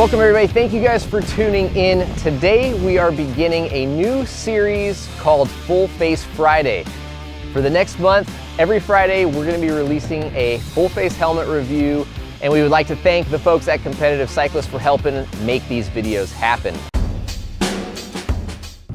Welcome everybody, thank you guys for tuning in. Today we are beginning a new series called Full Face Friday. For the next month, every Friday we're going to be releasing a full face helmet review, and we would like to thank the folks at Competitive Cyclist for helping make these videos happen.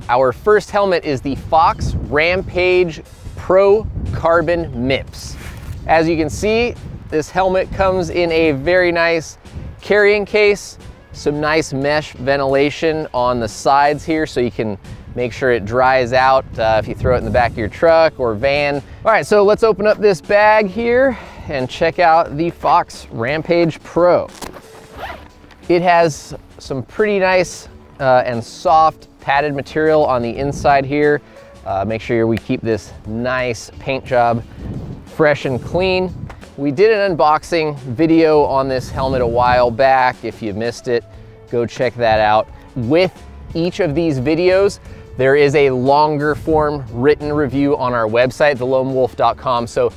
Our first helmet is the Fox Rampage Pro Carbon Mips. As you can see, this helmet comes in a very nice carrying case, some nice mesh ventilation on the sides here so you can make sure it dries out if you throw it in the back of your truck or van. All right, so let's open up this bag here and check out the Fox Rampage Pro. It has some pretty nice and soft padded material on the inside here. Make sure we keep this nice paint job fresh and clean. We did an unboxing video on this helmet a while back. If you missed it, go check that out. With each of these videos, there is a longer form written review on our website, theloamwolf.com. So,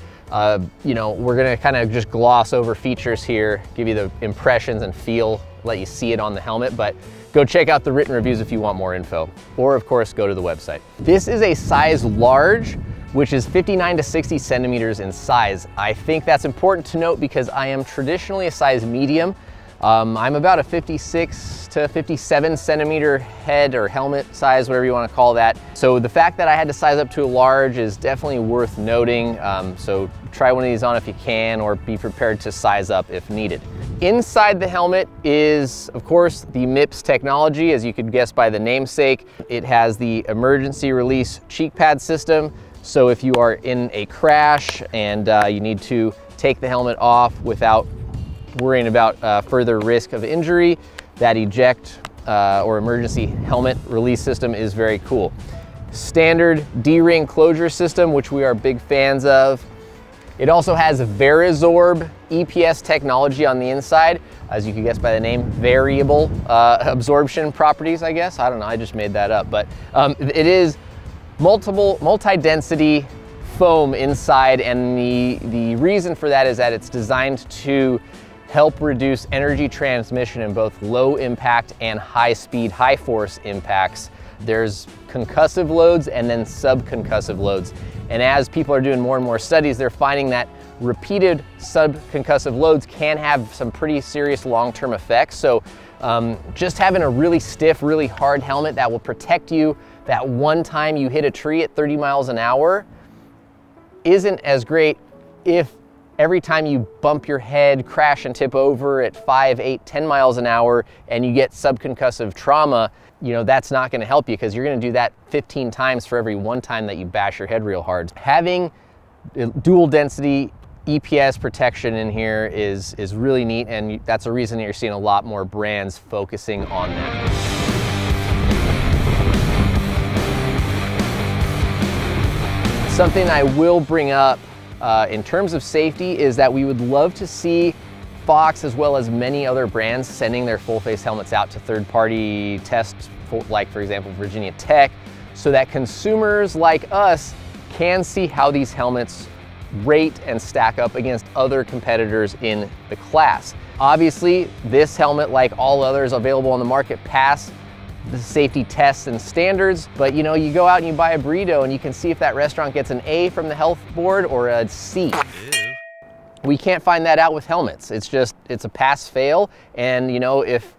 you know, we're gonna kind of just gloss over features here, give you the impressions and feel, let you see it on the helmet, but go check out the written reviews if you want more info. Or of course, go to the website. This is a size large, which is 59 to 60 centimeters in size. I think that's important to note because I am traditionally a size medium. I'm about a 56 to 57 centimeter head or helmet size, whatever you want to call that. So the fact that I had to size up to a large is definitely worth noting. So try one of these on if you can, or be prepared to size up if needed. Inside the helmet is, of course, the Mips technology, as you could guess by the namesake. It has the emergency release cheek pad system. So if you are in a crash and you need to take the helmet off without worrying about further risk of injury, that eject or emergency helmet release system is very cool. Standard D-ring closure system, which we are big fans of. It also has Varisorb EPS technology on the inside, as you can guess by the name, variable absorption properties, I guess. I don't know, I just made that up, but it is multi-density foam inside, and the reason for that is that it's designed to help reduce energy transmission in both low impact and high speed, high force impacts. There's concussive loads and then subconcussive loads. And as people are doing more and more studies, they're finding that repeated subconcussive loads can have some pretty serious long-term effects. So just having a really stiff, really hard helmet that will protect you that one time you hit a tree at 30 miles an hour isn't as great if every time you bump your head, crash and tip over at 5, 8, 10 miles an hour and you get subconcussive trauma, you know, that's not gonna help you because you're gonna do that 15 times for every one time that you bash your head real hard. Having dual density EPS protection in here is really neat, and that's a reason that you're seeing a lot more brands focusing on that. Something I will bring up in terms of safety is that we would love to see Fox, as well as many other brands, sending their full face helmets out to third-party tests, like for example Virginia Tech, so that consumers like us can see how these helmets rate and stack up against other competitors in the class. Obviously, this helmet, like all others available on the market, pass the safety tests and standards, but you know, you go out and you buy a burrito and you can see if that restaurant gets an A from the health board or a C. Ew. We can't find that out with helmets. It's a pass fail, and you know, if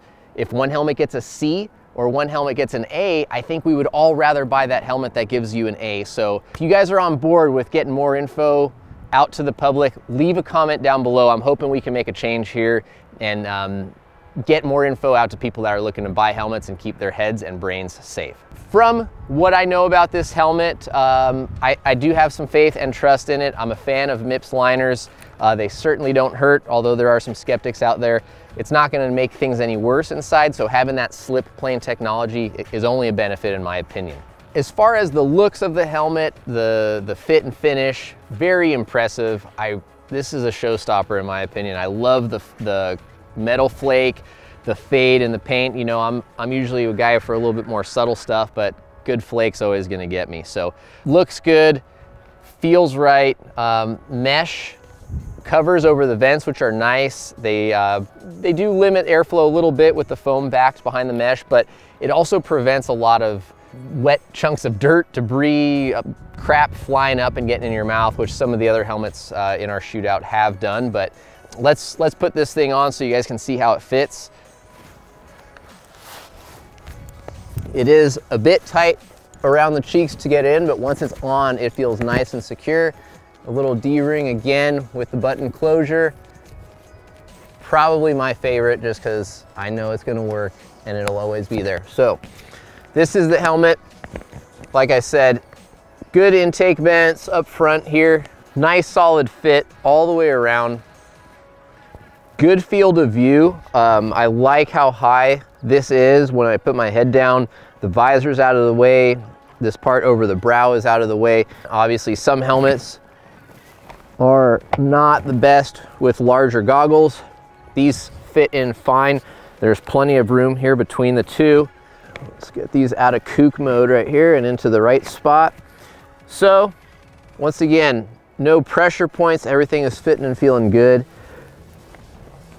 one helmet gets a C or one helmet gets an A, I think we would all rather buy that helmet that gives you an A. So if you guys are on board with getting more info out to the public, leave a comment down below. I'm hoping we can make a change here and get more info out to people that are looking to buy helmets and keep their heads and brains safe. From what I know about this helmet, I do have some faith and trust in it. I'm a fan of Mips liners. They certainly don't hurt, although there are some skeptics out there. It's not gonna make things any worse inside, so having that slip plane technology is only a benefit in my opinion. As far as the looks of the helmet, the fit and finish, very impressive. This is a showstopper in my opinion. I love the metal flake, the fade and the paint. You know, I'm usually a guy for a little bit more subtle stuff, but good flake's always gonna get me. So looks good, feels right. Mesh covers over the vents, which are nice. They do limit airflow a little bit with the foam backs behind the mesh, but it also prevents a lot of wet chunks of dirt, debris, crap flying up and getting in your mouth, which some of the other helmets in our shootout have done. But let's put this thing on so you guys can see how it fits. It is a bit tight around the cheeks to get in, but once it's on, it feels nice and secure. A little D-ring again with the button closure. Probably my favorite, just because I know it's gonna work and it'll always be there. So this is the helmet. Like I said, good intake vents up front here. Nice solid fit all the way around. Good field of view. I like how high this is when I put my head down. The visor's out of the way. This part over the brow is out of the way. Obviously, some helmets are not the best with larger goggles. These fit in fine. There's plenty of room here between the two. Let's get these out of kook mode right here and into the right spot. So, once again, no pressure points. Everything is fitting and feeling good.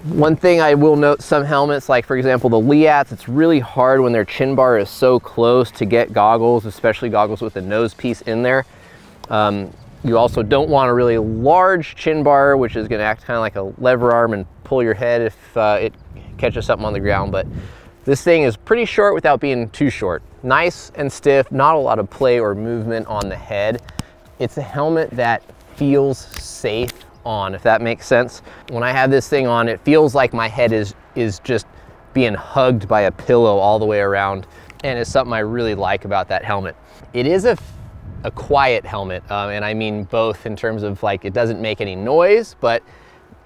One thing I will note, some helmets, like for example the Liats, it's really hard when their chin bar is so close to get goggles, especially goggles with a nose piece in there. You also don't want a really large chin bar, which is gonna act kind of like a lever arm and pull your head if it catches something on the ground. But this thing is pretty short without being too short. Nice and stiff, not a lot of play or movement on the head. It's a helmet that feels safe on, if that makes sense. When I have this thing on, it feels like my head is just being hugged by a pillow all the way around, and it's something I really like about that helmet. It is a quiet helmet, and I mean both in terms of like it doesn't make any noise, but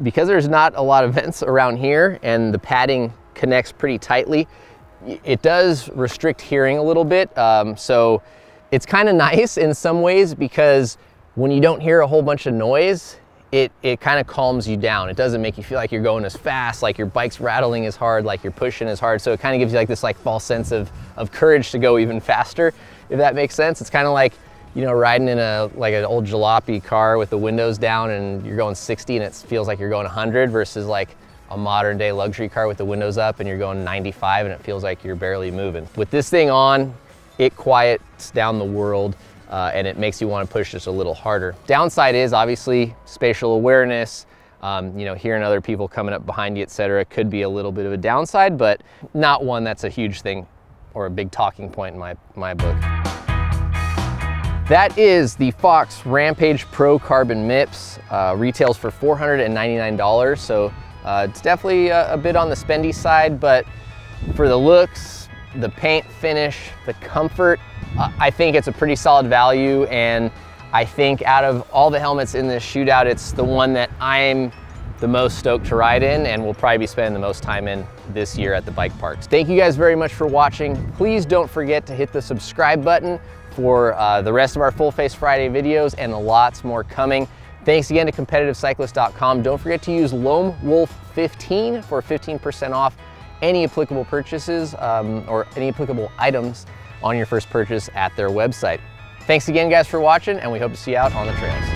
because there's not a lot of vents around here and the padding connects pretty tightly, it does restrict hearing a little bit. So it's kind of nice in some ways, because when you don't hear a whole bunch of noise, it kind of calms you down. It doesn't make you feel like you're going as fast, like your bike's rattling as hard, like you're pushing as hard. So it kind of gives you like this like false sense of courage to go even faster, if that makes sense. It's kind of like, you know, riding in like an old jalopy car with the windows down and you're going 60 and it feels like you're going 100, versus like a modern day luxury car with the windows up and you're going 95 and it feels like you're barely moving. With this thing on, it quiets down the world. And it makes you want to push just a little harder. Downside is obviously spatial awareness, you know, hearing other people coming up behind you, etc. could be a little bit of a downside, but not one that's a huge thing or a big talking point in my book. That is the Fox Rampage Pro Carbon Mips. Retails for $499, so it's definitely a bit on the spendy side, but for the looks, the paint finish, the comfort, I think it's a pretty solid value, and I think out of all the helmets in this shootout, it's the one that I'm the most stoked to ride in and will probably be spending the most time in this year at the bike parks. Thank you guys very much for watching. Please don't forget to hit the subscribe button for the rest of our Full Face Friday videos and lots more coming. Thanks again to CompetitiveCyclist.com. Don't forget to use Loam Wolf 15 for 15% off any applicable purchases or any applicable items on your first purchase at their website. Thanks again guys for watching, and we hope to see you out on the trails.